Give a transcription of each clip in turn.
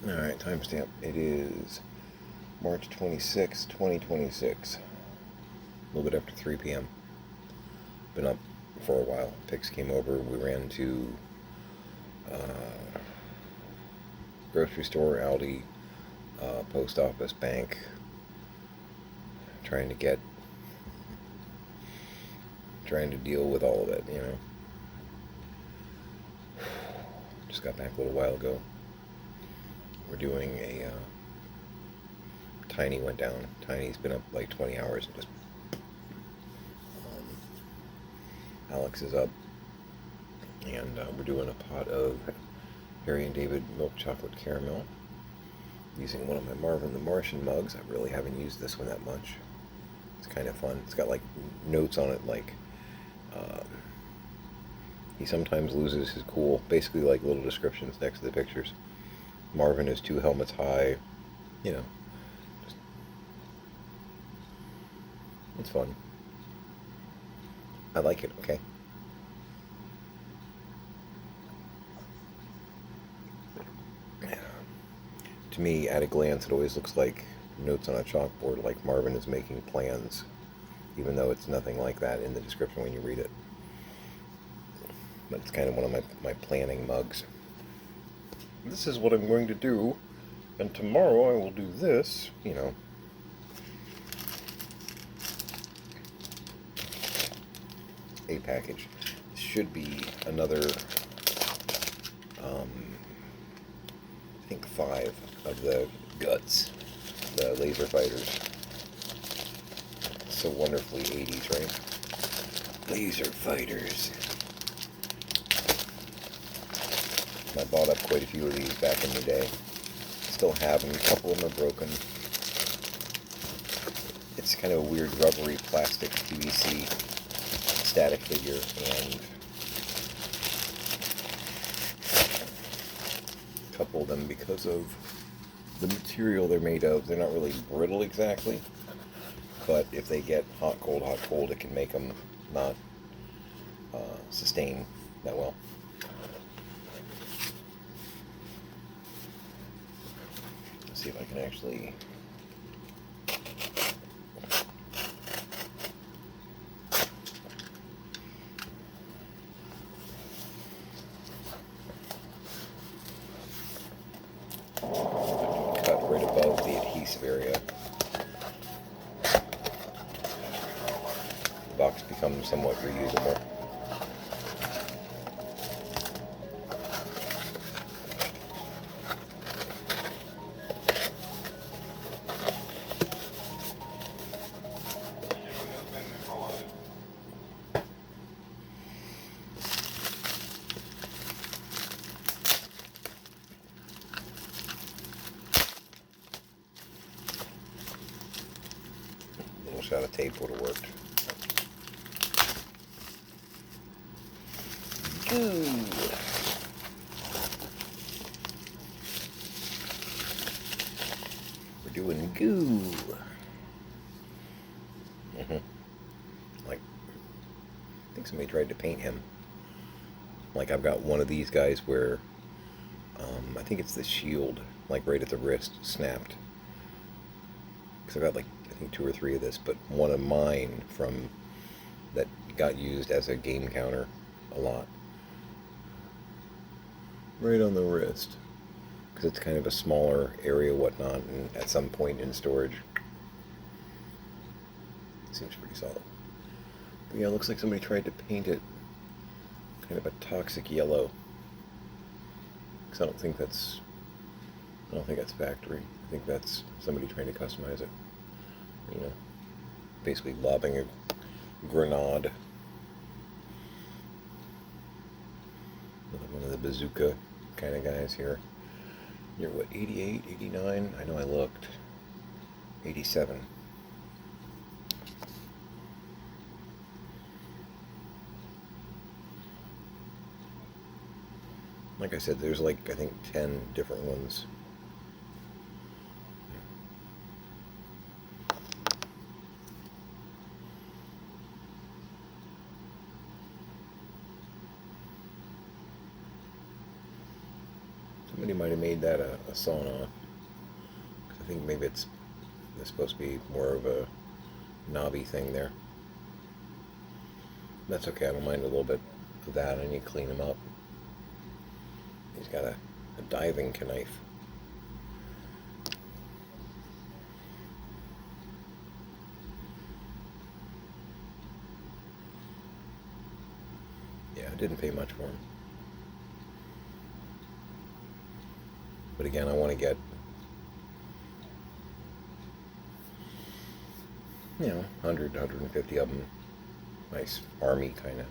Alright, timestamp. It is March 26, 2026. A little bit after 3 p.m. Been up for a while. Pix came over. We ran to grocery store, Aldi, post office, bank, trying to get, trying to deal with all of it. Just got back a little while ago. We're doing a Tiny went down. Tiny's been up like 20 hours and just Alex is up, and we're doing a pot of Harry and David milk chocolate caramel using one of my Marvin the Martian mugs. I really haven't used this one that much. It's kind of fun. It's got like notes on it, like he sometimes loses his cool. Basically, like little descriptions next to the pictures. Marvin is 2 helmets high. You know, just, it's fun. I like it. Okay. To me, at a glance, it always looks like notes on a chalkboard, like Marvin is making plans, even though it's nothing like that in the description when you read it. But it's kind of one of my planning mugs. This is what I'm going to do, and tomorrow I will do this. A package. This should be another, I think 5 of the guts, the laser fighters. So wonderfully 80s, right? Laser fighters. I bought up quite a few of these back in the day. Still have them. A couple of them are broken. It's kind of a weird rubbery plastic PVC static figure, and a couple of them, because of the material they're made of, they're not really brittle exactly, but if they get hot, cold, it can make them not sustain that well. Let's see if I can actually cut right above the adhesive area. The box becomes somewhat reusable. A little shot of tape would have worked. Goo! We're doing goo. Like, I think somebody tried to paint him. Like, I've got one of these guys where I think it's the shield, like right at the wrist, snapped. Because I've got like, I think 2 or 3 of this, but one of mine from that got used as a game counter a lot. Right on the wrist. Because it's kind of a smaller area, whatnot, and at some point in storage. Seems pretty solid. But yeah, it looks like somebody tried to paint it kind of a toxic yellow. Because I don't think that's factory. I think that's somebody trying to customize it. Basically lobbing a grenade. Another one of the bazooka kind of guys here. You're what, 88, 89? I know I looked. 87. Like I said, there's like, I think 10 different ones. Somebody might have made that a sauna. 'Cause I think maybe it's supposed to be more of a knobby thing there. That's okay. I don't mind a little bit of that. I need to clean him up. He's got a diving knife. Yeah, I didn't pay much for him. But again, I want to get, 100, 150 of them. Nice army kind of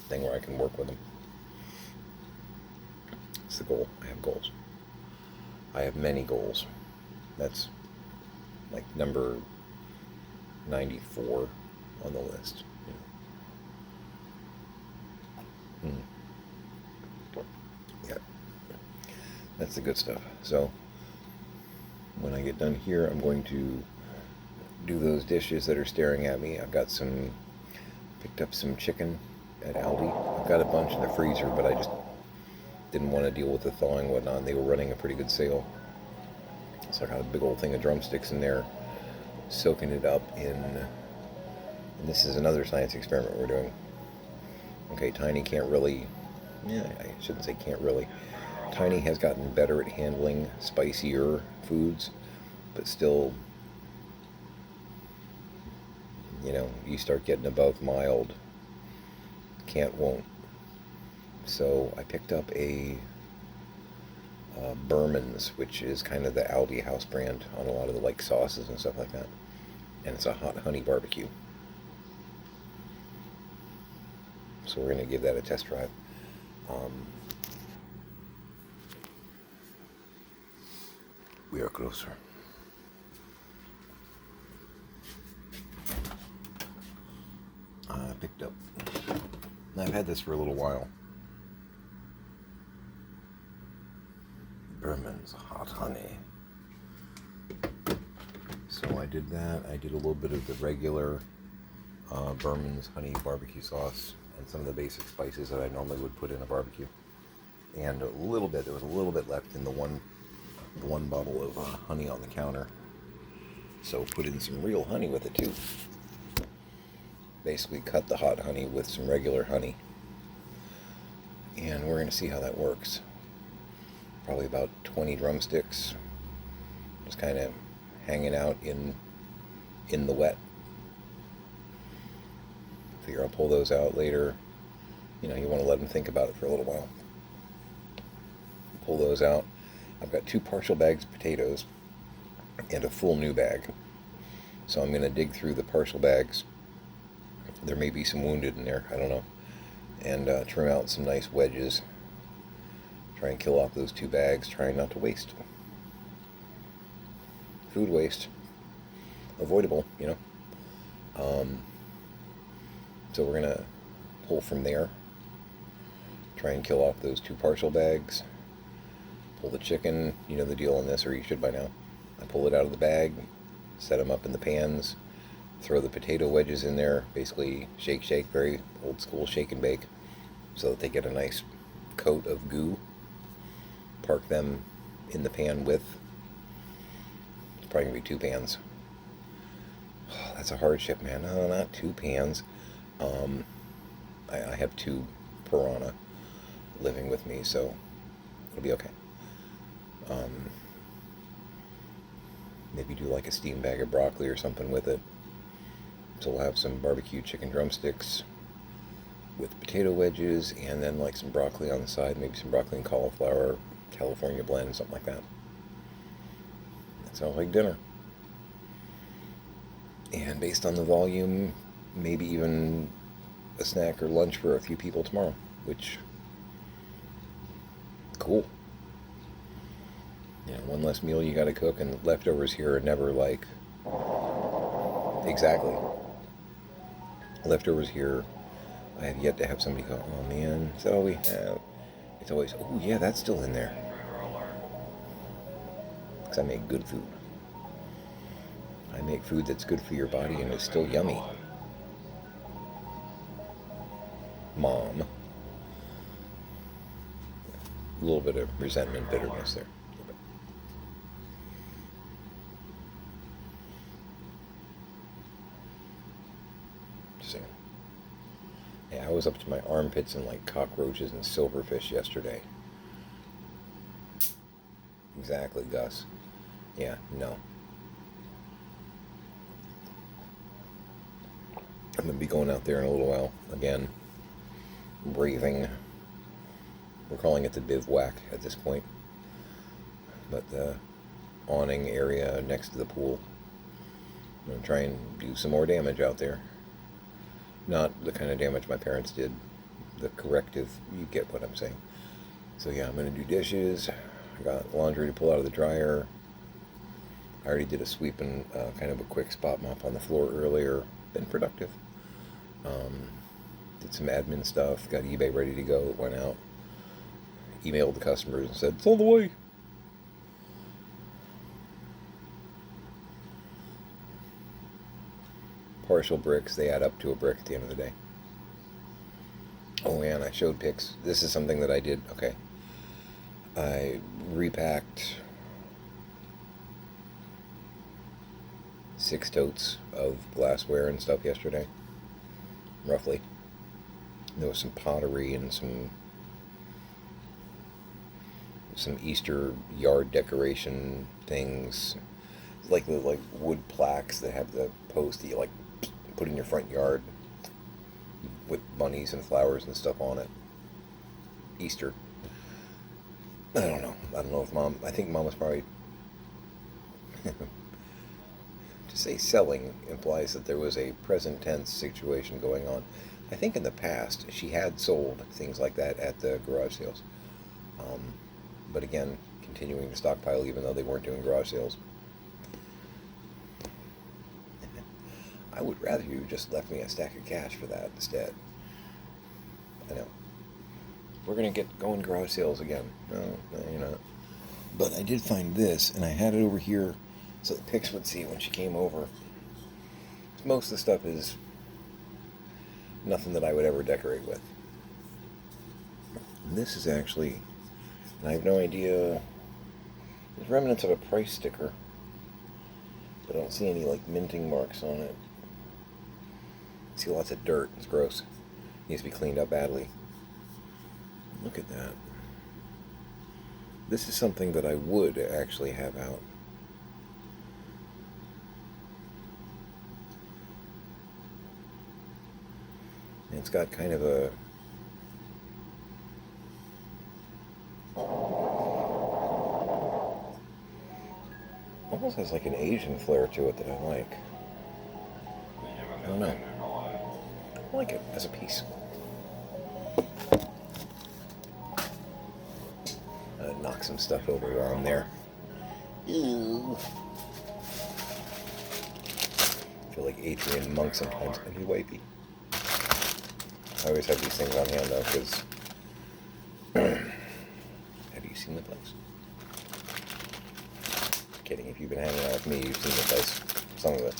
thing where I can work with them. It's the goal. I have goals. I have many goals. That's like number 94 on the list. Yeah. That's the good stuff. So when I get done here, I'm going to do those dishes that are staring at me. Picked up some chicken at Aldi. I've got a bunch in the freezer, but I just didn't want to deal with the thawing and whatnot. They were running a pretty good sale. So I got a big old thing of drumsticks in there, soaking it up in, and this is another science experiment we're doing. Okay, Tiny can't really, I shouldn't say can't really. Tiny has gotten better at handling spicier foods, but still, you start getting above mild, won't. So I picked up a Berman's, which is kind of the Aldi house brand on a lot of the sauces and stuff like that. And it's a hot honey barbecue. So we're going to give that a test drive. We are closer. I picked up. I've had this for a little while. Berman's hot honey. So I did that. I did a little bit of the regular Berman's honey barbecue sauce and some of the basic spices that I normally would put in a barbecue. And there was a little bit left in the one bottle of honey on the counter. So put in some real honey with it too. Basically cut the hot honey with some regular honey. And we're going to see how that works. Probably about 20 drumsticks. Just kind of hanging out in the wet. Figure I'll pull those out later. You want to let them think about it for a little while. Pull those out. I've got 2 partial bags of potatoes and a full new bag. So I'm going to dig through the partial bags. There may be some wounded in there, I don't know. And trim out some nice wedges. Try and kill off those 2 bags, trying not to waste. Food waste. Avoidable, So we're going to pull from there. Try and kill off those 2 partial bags. Pull the chicken, you know the deal on this, or you should by now. I pull it out of the bag, set them up in the pans, throw the potato wedges in there, basically shake, very old school shake and bake, so that they get a nice coat of goo. Park them in the pan with, it's probably going to be 2 pans. Oh, that's a hardship, man. No, not 2 pans. I have 2 piranha living with me, so it'll be okay. Maybe do like a steamed bag of broccoli or something with it. So we'll have some barbecue chicken drumsticks with potato wedges, and then like some broccoli on the side, maybe some broccoli and cauliflower, California blend, something like that. That sounds like dinner. And based on the volume, maybe even a snack or lunch for a few people tomorrow, which, cool. One less meal you gotta cook, and leftovers here are never like, exactly. Leftovers here, I have yet to have somebody go, oh man, is that all we have? It's always, oh yeah, that's still in there. Because I make good food. I make food that's good for your body and is still yummy. Mom. A little bit of resentment, bitterness there. Just saying. Yeah, I was up to my armpits in like cockroaches and silverfish yesterday. Exactly, Gus. Yeah, no. I'm going to be going out there in a little while again, braving. We're calling it the bivouac at this point, but the awning area next to the pool. I'm going to try and do some more damage out there. Not the kind of damage my parents did, the corrective, you get what I'm saying. So yeah, I'm going to do dishes. I got laundry to pull out of the dryer. I already did a sweep and kind of a quick spot mop on the floor earlier. Been productive. Did some admin stuff, got eBay ready to go, went out, emailed the customers and said, it's on the way. Partial bricks, they add up to a brick at the end of the day. Oh man, I showed pics. This is something that I did, okay. I repacked 6 totes of glassware and stuff yesterday, roughly. There was some pottery and some Easter yard decoration things, like the wood plaques that have the post that you like put in your front yard with bunnies and flowers and stuff on it. Easter. I don't know if I think Mom was probably to say selling implies that there was a present tense situation going on. I think in the past she had sold things like that at the garage sales. But again, continuing to stockpile even though they weren't doing garage sales. I would rather you just left me a stack of cash for that instead. I know. We're going to get going garage sales again. No, you're not. But I did find this, and I had it over here so the Pix would see it when she came over. Most of the stuff is nothing that I would ever decorate with. And this is actually, and I have no idea, there's remnants of a price sticker, but I don't see any like minting marks on it. I see lots of dirt. It's gross. Needs to be cleaned up badly. Look at that. This is something that I would actually have out. And it's got kind of a almost has like an Asian flair to it that I like. I don't know. I like it as a piece. Knock some stuff over while I'm there. Ew. I feel like Adrian Monk sometimes. Can be wipey. I always have these things on hand though, because have you seen the place? Kidding. If you've been hanging out with me, you've seen the place. Some of it.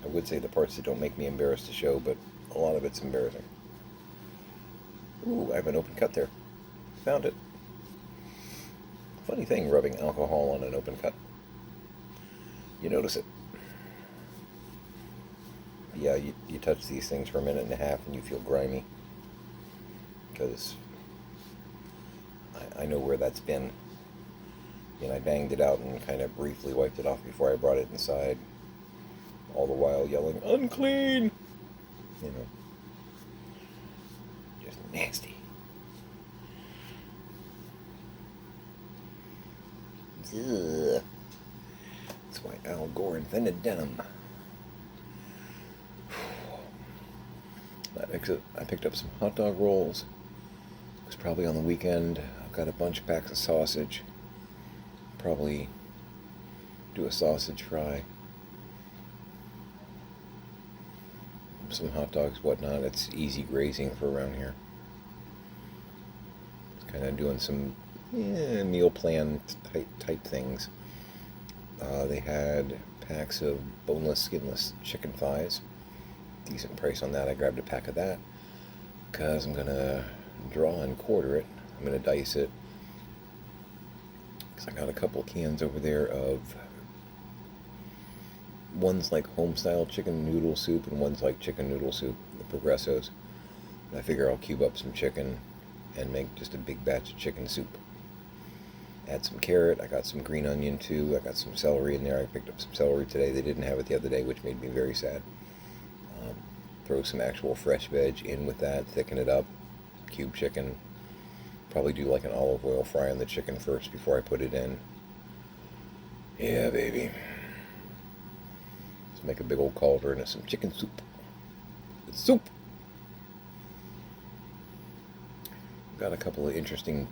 I would say the parts that don't make me embarrassed to show, but a lot of it's embarrassing. Ooh, I have an open cut there. Found it. Funny thing, rubbing alcohol on an open cut. You notice it. Yeah, you touch these things for a minute and a half and you feel grimy. Because I know where that's been. And I banged it out and kind of briefly wiped it off before I brought it inside. All the while yelling, unclean! You know. Just nasty. Ugh. That's why Al Gore invented denim. I picked up some hot dog rolls. It was probably on the weekend. I've got a bunch of packs of sausage. Probably do a sausage fry. Some hot dogs, whatnot. It's easy grazing for around here. It's kind of doing some meal plan type things. They had packs of boneless, skinless chicken thighs. Decent price on that. I grabbed a pack of that because I'm going to draw and quarter it. I'm going to dice it because I got a couple cans over there of, one's like home-style chicken noodle soup and one's like chicken noodle soup, the Progressos. And I figure I'll cube up some chicken and make just a big batch of chicken soup. Add some carrot. I got some green onion too. I got some celery in there. I picked up some celery today. They didn't have it the other day, which made me very sad. Throw some actual fresh veg in with that, thicken it up, cube chicken. Probably do like an olive oil fry on the chicken first before I put it in. Yeah, baby. Let's make a big old cauldron of some chicken soup. It's soup! Got a couple of interesting,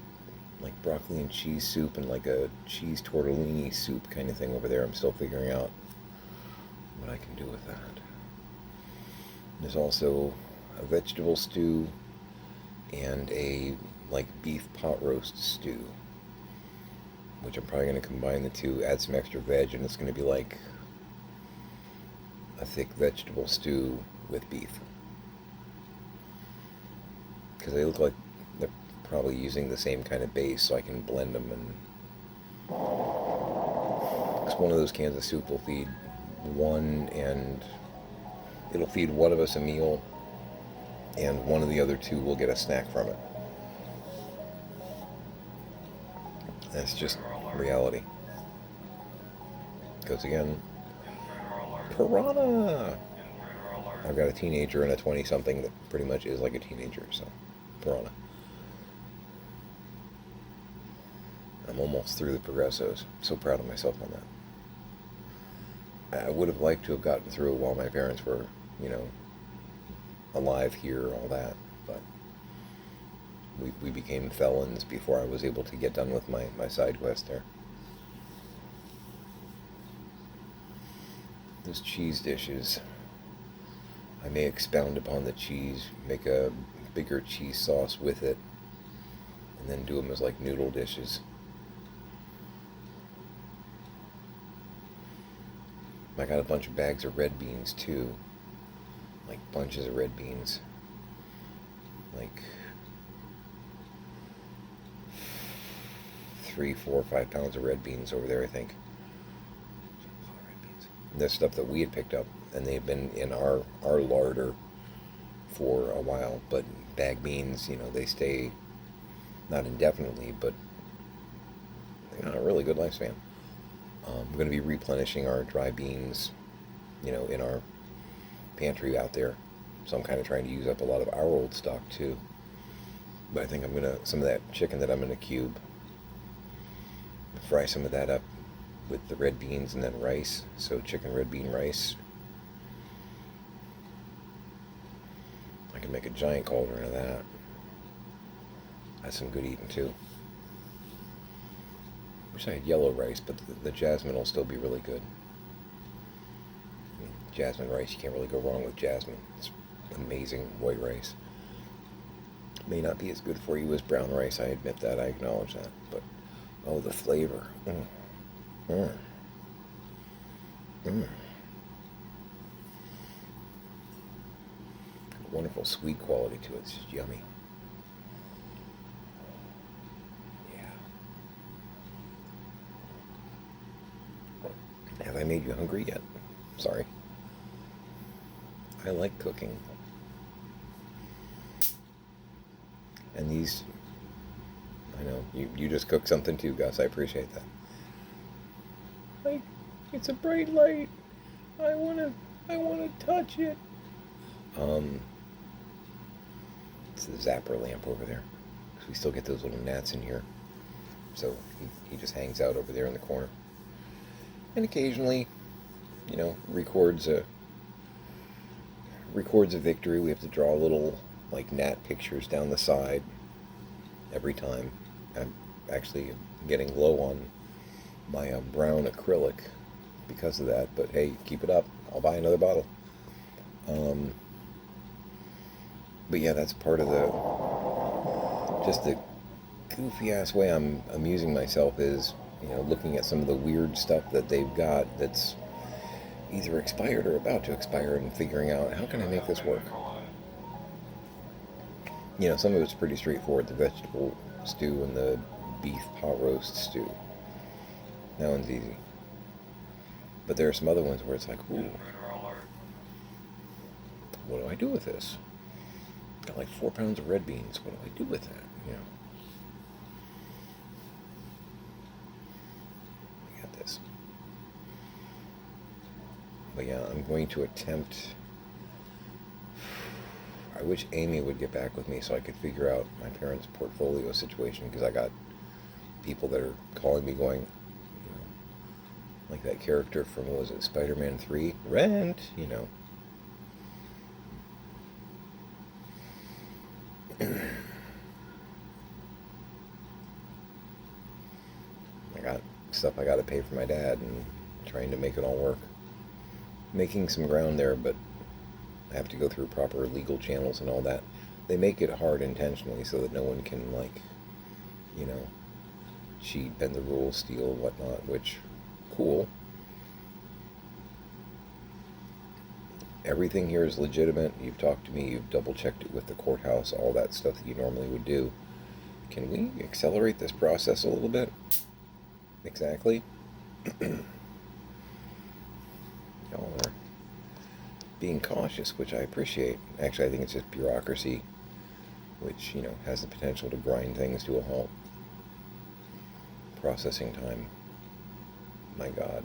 like broccoli and cheese soup and like a cheese tortellini soup kind of thing over there. I'm still figuring out what I can do with that. There's also a vegetable stew and a like beef pot roast stew, which I'm probably going to combine the two, add some extra veg, and it's going to be like a thick vegetable stew with beef. Because they look like they're probably using the same kind of base, so I can blend them. And because one of those cans of soup will feed one, and it'll feed one of us a meal, and one of the other two will get a snack from it. That's just reality. Because again, piranha! I've got a teenager and a 20-something that pretty much is like a teenager, so piranha. I'm almost through the Progressos. So proud of myself on that. I would have liked to have gotten through it while my parents were, alive here, all that, but we became felons before I was able to get done with my side quest there. Those cheese dishes, I may expound upon the cheese, make a bigger cheese sauce with it, and then do them as like noodle dishes. I got a bunch of bags of red beans too, like bunches of red beans, like 3, 4, 5 pounds of red beans over there, I think. And that's stuff that we had picked up, and they've been in our larder for a while. But bag beans, they stay not indefinitely, but they got a really good lifespan. We're going to be replenishing our dry beans, in our pantry out there. So I'm kind of trying to use up a lot of our old stock too. But I think I'm going to, some of that chicken that I'm going to cube, fry some of that up with the red beans and then rice. So chicken red bean rice. I can make a giant cauldron of that. That's some good eating too. Wish I had yellow rice, but the jasmine will still be really good. Jasmine rice, you can't really go wrong with jasmine. It's amazing white rice. May not be as good for you as brown rice, I admit that, I acknowledge that. But, oh, the flavor. Wonderful sweet quality to it, it's just yummy. Have I made you hungry yet? Sorry. I like cooking. And these, I know, you just cooked something too, Gus. I appreciate that. It's a bright light. I wanna touch it. It's the zapper lamp over there. 'Cause we still get those little gnats in here. So he just hangs out over there in the corner. And occasionally, records a victory. We have to draw little like gnat pictures down the side every time. I'm actually getting low on my brown acrylic because of that, but hey, keep it up. I'll buy another bottle. But yeah, that's part of the goofy ass way I'm amusing myself is, looking at some of the weird stuff that they've got that's either expired or about to expire, and figuring out how can I make this work. You know, some of it's pretty straightforward. The vegetable stew and the beef pot roast stew. That one's easy. But there are some other ones where it's like, ooh, what do I do with this? Got like 4 pounds of red beans. What do I do with that? You know. I got this. But yeah, I'm going to attempt. I wish Amy would get back with me so I could figure out my parents' portfolio situation, because I got people that are calling me going, you know, like that character from, what was it, Spider-Man 3? Rent, you know. I got stuff I got to pay for my dad and trying to make it all work. Making some ground there, but I have to go through proper legal channels and all that. They make it hard intentionally so that no one can, like, you know, cheat, bend the rules, steal, whatnot, which, cool. Everything here is legitimate. You've talked to me, you've double-checked it with the courthouse, all that stuff that you normally would do. Can we accelerate this process a little bit? Exactly. Y'all are being cautious, which I appreciate. Actually, I think it's just bureaucracy, which, you know, has the potential to grind things to a halt. Processing time. My God.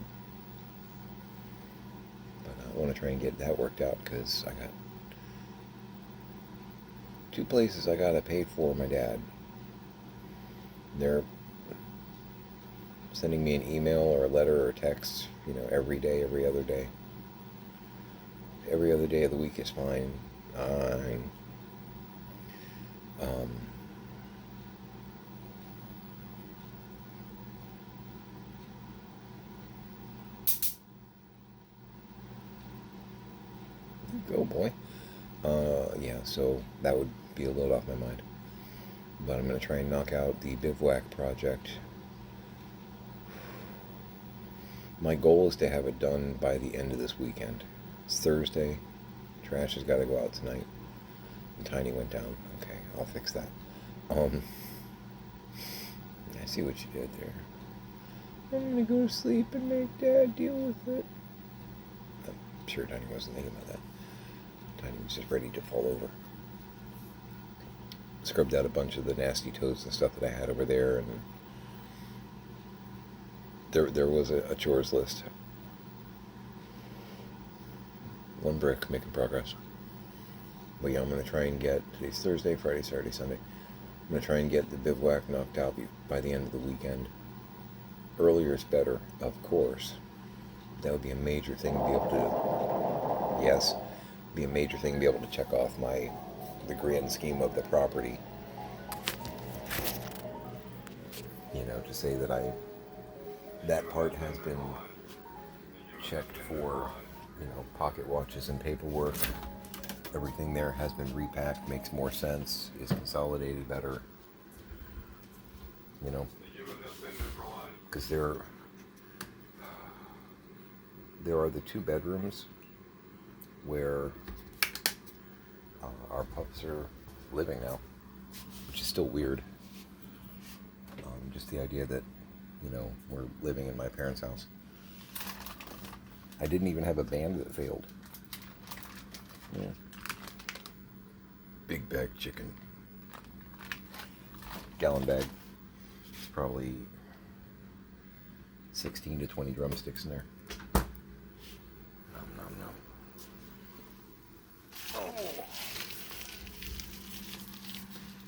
But I want to try and get that worked out, because I got 2 places I got to pay for my dad. They're sending me an email or a letter or a text, you know, every day, every other day. Every other day of the week is fine. Go, boy. Yeah, so that would be a load off my mind. But I'm going to try and knock out the bivouac project. My goal is to have it done by the end of this weekend. It's Thursday. Trash has got to go out tonight. And Tiny went down. Okay, I'll fix that. I see what you did there. I'm going to go to sleep and make Dad deal with it. I'm sure Tiny wasn't thinking about that. Tiny was just ready to fall over. Scrubbed out a bunch of the nasty toads and stuff that I had over there, and there was a chores list. 1 brick, making progress. But yeah, I'm going to try and get, today's Thursday, Friday, Saturday, Sunday. I'm going to try and get the bivouac knocked out by the end of the weekend. Earlier is better, of course. That would be a major thing to be able to, yes, be a major thing to be able to check off the grand scheme of the property. You know, to say that that part has been checked for, you know, pocket watches and paperwork. Everything there has been repacked, makes more sense, is consolidated better. You know, because there are the 2 bedrooms where our pups are living now, which is still weird. Just the idea that, you know, we're living in my parents' house. I didn't even have a band that failed. Yeah. Big bag chicken. Gallon bag. It's probably 16 to 20 drumsticks in there. Nom, nom, nom. Oh.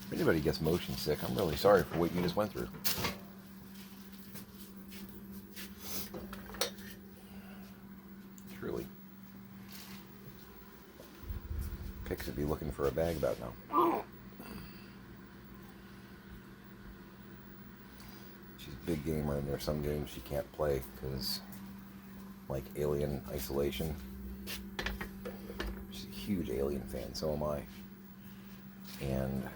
If anybody gets motion sick, I'm really sorry for what you just went through. Truly. Pix would be looking for a bag about now. She's a big gamer, and there's some games she can't play because, like Alien Isolation. She's a huge Alien fan, so am I. And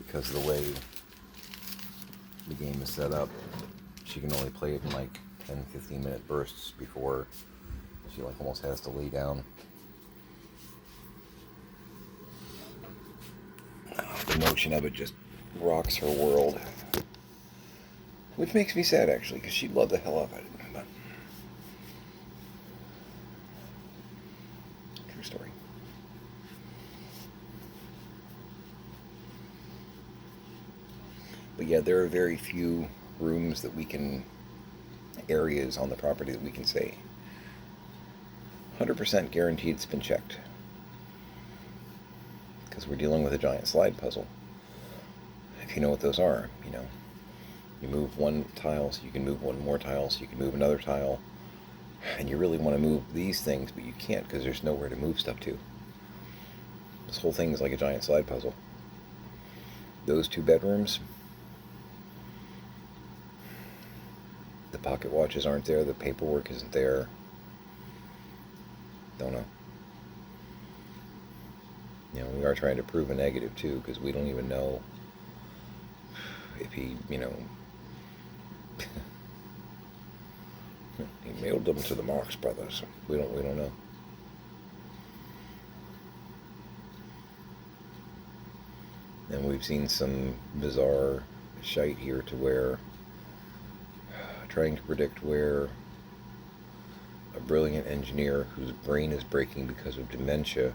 because of the way the game is set up, she can only play it in like 10-15 minute bursts before she like almost has to lay down. The motion of it just rocks her world, which makes me sad actually, because she'd love the hell out of it. But true story. But yeah, there are very few rooms that we can, areas on the property that we can say 100% guaranteed it's been checked, because we're dealing with a giant slide puzzle. If you know what those are, you move one tile so you can move one more tile so you can move another tile, and you really want to move these things, but you can't because there's nowhere to move stuff to. This whole thing is like a giant slide puzzle. Those 2 bedrooms, the pocket watches aren't there, the paperwork isn't there. Don't know. We are trying to prove a negative too, because we don't even know if he, he mailed them to the Marx Brothers. We don't know. And we've seen some bizarre shite here to where trying to predict where a brilliant engineer whose brain is breaking because of dementia,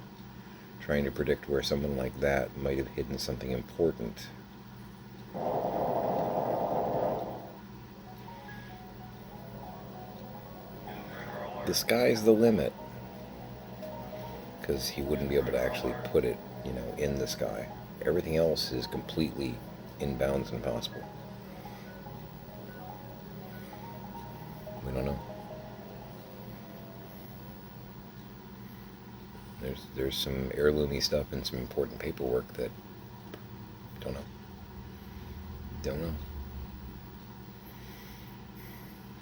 trying to predict where someone like that might have hidden something important. The sky's the limit, because he wouldn't be able to actually put it, in the sky. Everything else is completely inbounds impossible. We don't know. There's some heirloomy stuff and some important paperwork that don't know. Don't know.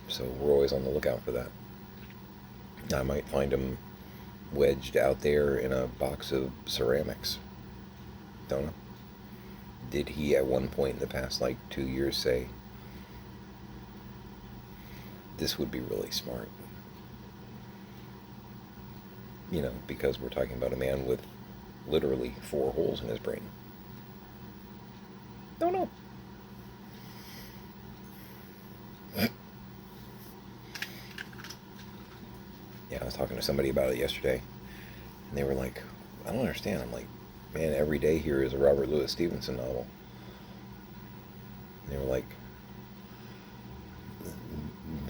So we're always on the lookout for that. I might find them wedged out there in a box of ceramics. Don't know. Did he at one point in the past 2 years say, this would be really smart? Because we're talking about a man with literally 4 holes in his brain. Don't know. Yeah, I was talking to somebody about it yesterday, and they were like, I don't understand. I'm like, man, every day here is a Robert Louis Stevenson novel. And they were like,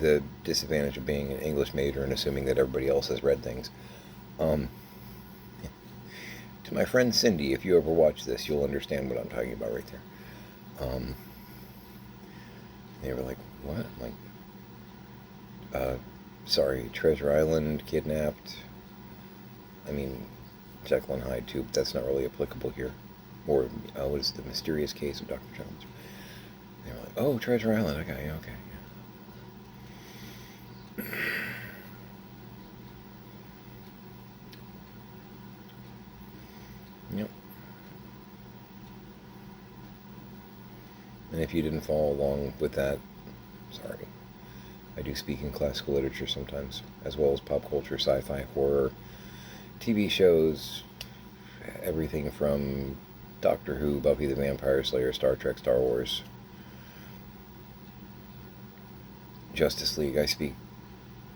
the disadvantage of being an English major and assuming that everybody else has read things. To my friend Cindy, if you ever watch this, you'll understand what I'm talking about right there. They were like, what? I'm like, sorry, Treasure Island, Kidnapped. I mean, Jekyll and Hyde too, but that's not really applicable here. Or, what is The Mysterious Case of Dr. Jones? They were like, oh, Treasure Island, I got you, okay. Yep. And if you didn't follow along with that, sorry. I do speak in classical literature sometimes, as well as pop culture, sci-fi, horror, TV shows, everything from Doctor Who, Buffy the Vampire Slayer, Star Trek, Star Wars, Justice League. I speak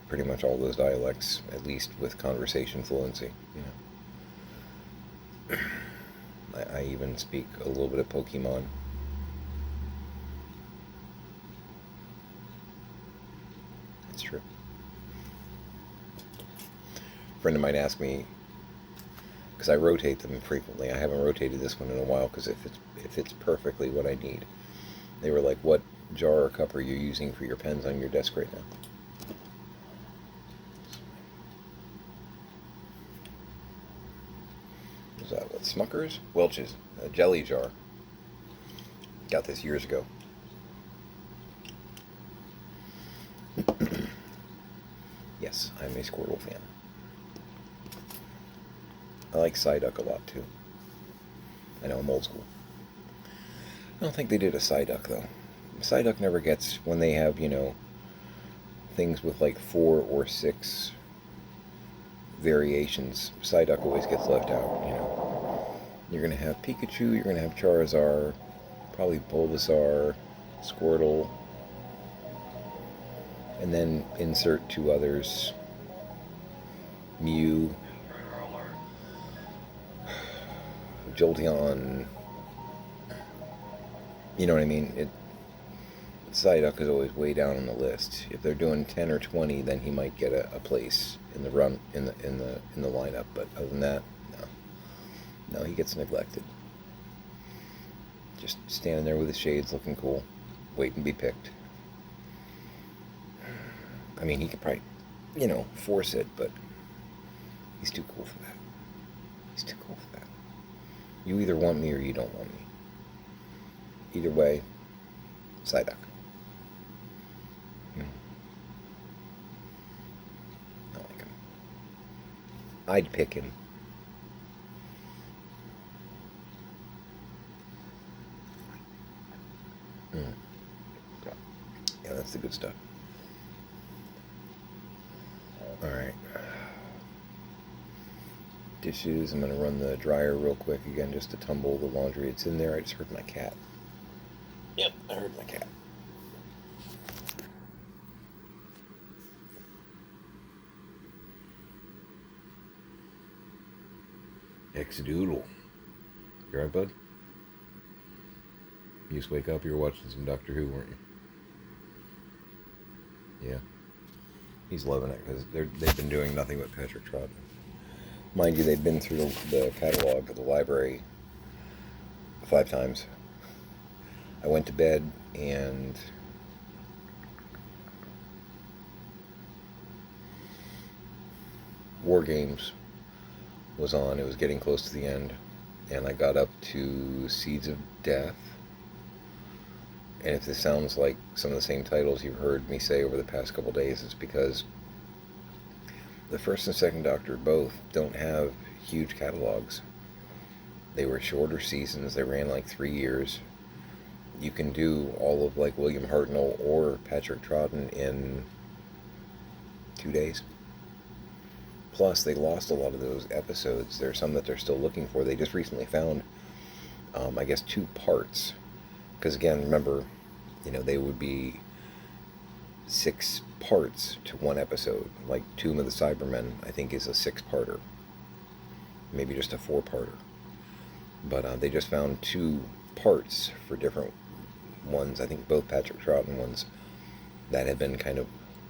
pretty much all those dialects, at least with conversation fluency. I even speak a little bit of Pokemon. It's true. A friend of mine asked me, because I rotate them frequently. I haven't rotated this one in a while because if it's perfectly what I need. They were like, what jar or cup are you using for your pens on your desk right now? Was that what, Smucker's? Welch's, a jelly jar. Got this years ago. Yes, I'm a Squirtle fan. I like Psyduck a lot too. I know I'm old school. I don't think they did a Psyduck though. Psyduck never gets, when they have, things with like 4 or 6 variations, Psyduck always gets left out, you know. You're going to have Pikachu, you're going to have Charizard, probably Bulbasaur, Squirtle, and then insert 2 others, Mew, Jolteon, you know what I mean? Psyduck is always way down on the list. If they're doing 10 or 20, then he might get a place in the run in the lineup. But other than that, no, he gets neglected. Just standing there with his shades, looking cool, waiting to be picked. I mean, he could probably, force it, but he's too cool for that. He's too cool for that. You either want me or you don't want me. Either way, Psyduck. I like him. I'd pick him. Yeah, that's the good stuff. Alright. Dishes. I'm going to run the dryer real quick again just to tumble the laundry. It's in there. I just heard my cat. Yep, I heard my cat. Ex-doodle. You alright, bud? You just wake up, you were watching some Doctor Who, weren't you? Yeah. He's loving it because they've been doing nothing but Patrick Troughton. Mind you, they've been through the catalog of the library 5 times. I went to bed and War Games was on. It was getting close to the end, and I got up to Seeds of Death. And if this sounds like some of the same titles you've heard me say over the past couple days, it's because the first and second Doctor both don't have huge catalogs. They were shorter seasons. They ran like 3 years. You can do all of like William Hartnell or Patrick Troughton in 2 days. Plus, they lost a lot of those episodes. There's some that they're still looking for. They just recently found, I guess, 2 parts. Because again, remember, they would be 6 parts to 1 episode. Like Tomb of the Cybermen, I think, is a 6-parter. Maybe just a 4-parter. But they just found 2 parts for different ones. I think both Patrick Troughton ones that had been kind of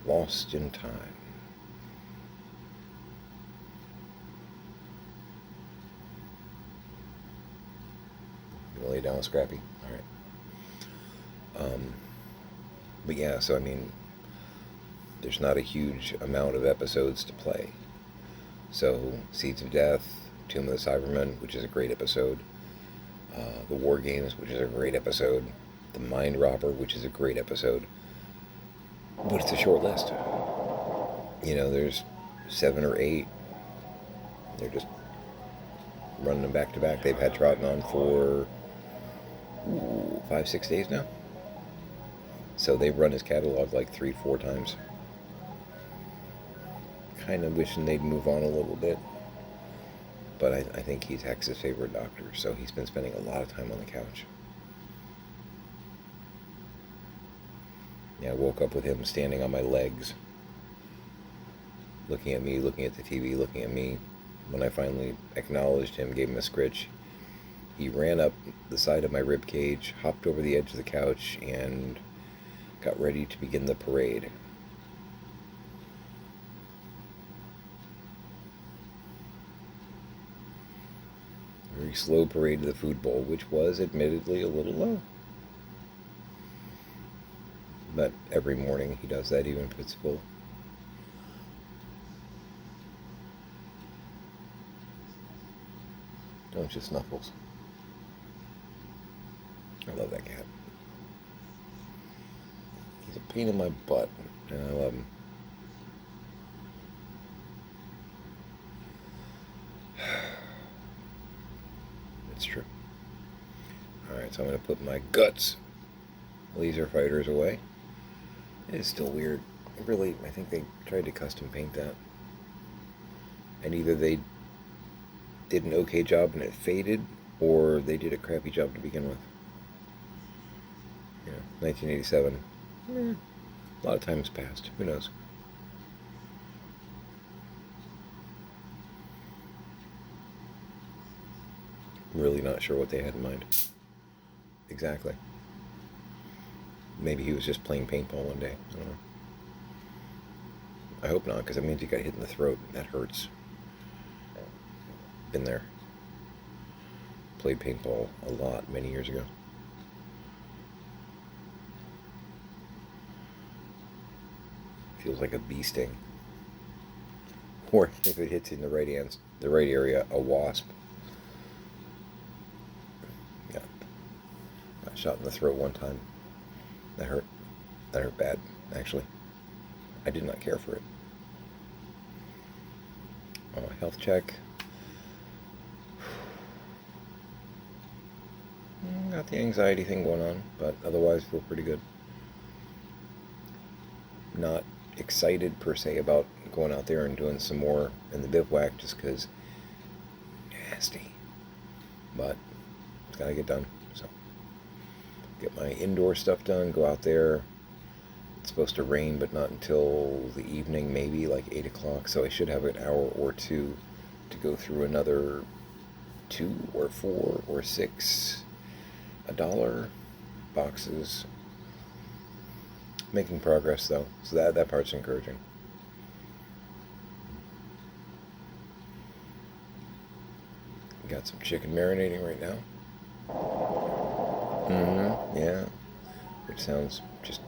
lost in time. You gonna lay down, Scrappy? All right. But yeah, so I mean, there's not a huge amount of episodes to play. So, Seeds of Death, Tomb of the Cybermen, which is a great episode, The War Games, which is a great episode, The Mind Robber, which is a great episode, but it's a short list. There's 7 or 8. They're just running them back to back. They've had Troughton on for 5-6 days now. So they've run his catalog like 3-4 times. Kind of wishing they'd move on a little bit. But I think he's Hex's favorite Doctor, so he's been spending a lot of time on the couch. Yeah, I woke up with him standing on my legs, looking at me, looking at the TV, looking at me. When I finally acknowledged him, gave him a scritch, he ran up the side of my rib cage, hopped over the edge of the couch, and got ready to begin the parade. Very slow parade to the food bowl, which was admittedly a little low. But every morning he does that, even if it's full. Don't you, Snuffles? I love that cat. He's a pain in my butt, and I love him. It's true. Alright, so I'm going to put my guts laser fighters away. It is still weird. really, I think they tried to custom paint that. And either they did an okay job and it faded, or they did a crappy job to begin with. 1987. A lot of time's passed. Who knows? Really not sure what they had in mind. Exactly. Maybe he was just playing paintball one day. I don't know. I hope not, because that means he got hit in the throat. That hurts. Been there. Played paintball a lot many years ago. Feels like a bee sting. Or if it hits in the right area, a wasp. Yeah. Got shot in the throat one time. That hurt. That hurt bad, actually. I did not care for it. Health check. Got the anxiety thing going on, but otherwise feel pretty good. Not excited per se about going out there and doing some more in the bivouac just because nasty. But it's got to get done. So get my indoor stuff done, go out there. It's supposed to rain, but not until the evening, maybe like 8 o'clock. So I should have an hour or two to go through another 2 or 4 or 6 $1 boxes. Making progress though, so that part's encouraging. Got some chicken marinating right now. Yeah. Which sounds just.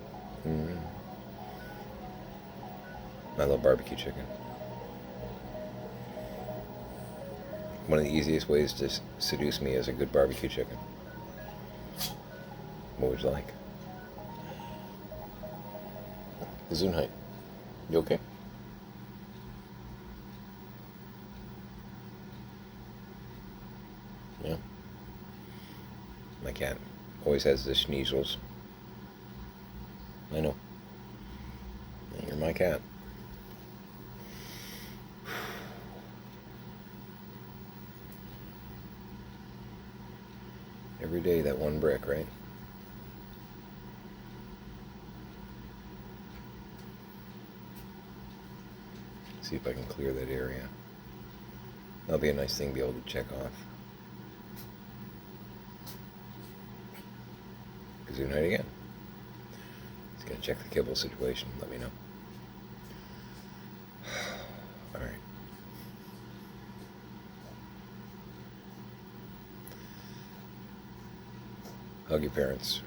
I love barbecue chicken. One of the easiest ways to seduce me is a good barbecue chicken. What would you like? Gesundheit. You okay? Yeah. My cat always has the schneezels. I know. You're my cat. Every day that one brick, right? See if I can clear that area. That'll be a nice thing to be able to check off. Gesundheit again. Just gonna check the kibble situation. Let me know. All right. Hug your parents.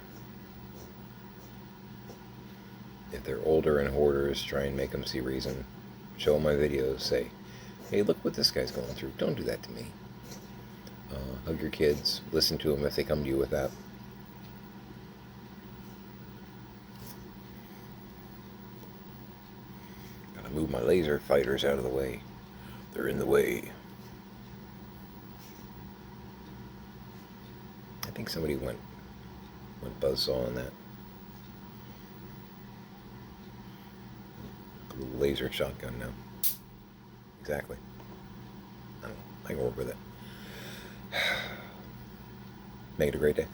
If they're older and hoarders, try and make them see reason. Show them my videos. Say, hey, look what this guy's going through. Don't do that to me. Hug your kids. Listen to them if they come to you with that. Gotta move my laser fighters out of the way. They're in the way. I think somebody went buzzsaw on that. A little laser shotgun now. Exactly. I don't know. I can work with it. Make it a great day.